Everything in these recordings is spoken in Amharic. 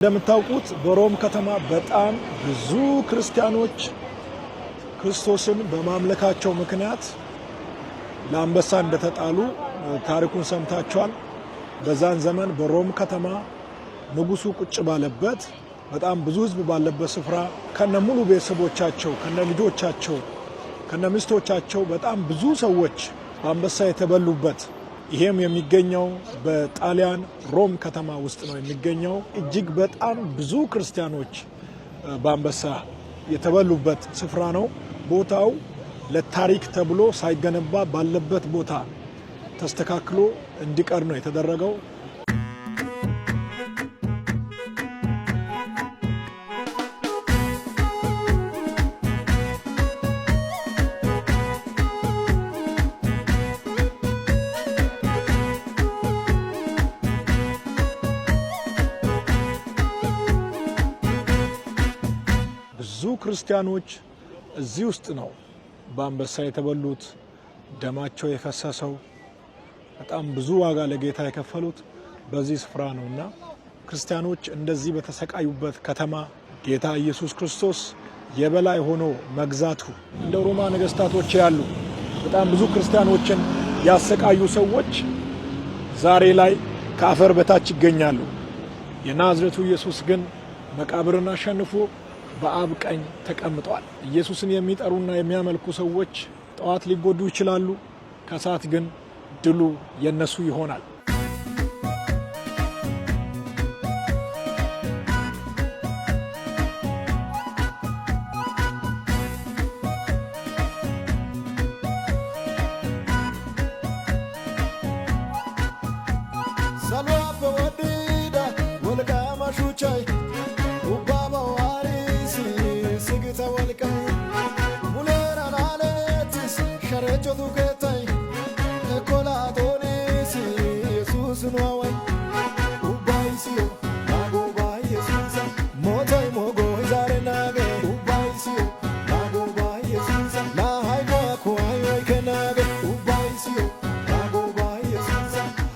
እንደምታውቁት በሮም ከተማ በጣም ብዙ ክርስቲያኖች ክርስቶስን በማምለካቸው ምክንያት ለአንበሳ እንደተጣሉ ታሪኩን ሰምታችኋል። በዛን ዘመን በሮም ከተማ ንጉሱ ቁጭ ባለበት በጣም ብዙ ሕዝብ ባለበት ስፍራ ከነሙሉ ቤተሰቦቻቸው ከነልጆቻቸው ከነሚስቶቻቸው በጣም ብዙ ሰዎች በአንበሳ የተበሉበት ይሄም የሚገኘው በጣሊያን ሮም ከተማ ውስጥ ነው የሚገኘው። እጅግ በጣም ብዙ ክርስቲያኖች በአንበሳ የተበሉበት ስፍራ ነው። ቦታው ለታሪክ ተብሎ ሳይገነባ ባለበት ቦታ ተስተካክሎ እንዲቀር ነው የተደረገው። ብዙ ክርስቲያኖች እዚህ ውስጥ ነው በአንበሳ የተበሉት፣ ደማቸው የፈሰሰው፣ በጣም ብዙ ዋጋ ለጌታ የከፈሉት በዚህ ስፍራ ነውና ክርስቲያኖች እንደዚህ በተሰቃዩበት ከተማ ጌታ ኢየሱስ ክርስቶስ የበላይ ሆኖ መግዛቱ እንደ ሮማ ነገስታቶች ያሉ በጣም ብዙ ክርስቲያኖችን ያሰቃዩ ሰዎች ዛሬ ላይ ከአፈር በታች ይገኛሉ። የናዝሬቱ ኢየሱስ ግን መቃብርን አሸንፎ በአብ ቀኝ ተቀምጧል። ኢየሱስን የሚጠሩና የሚያመልኩ ሰዎች ጠዋት ሊጎዱ ይችላሉ፣ ከሰዓት ግን ድሉ የነሱ ይሆናል።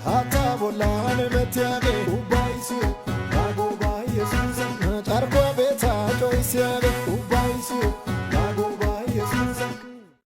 Hata bola ne metiage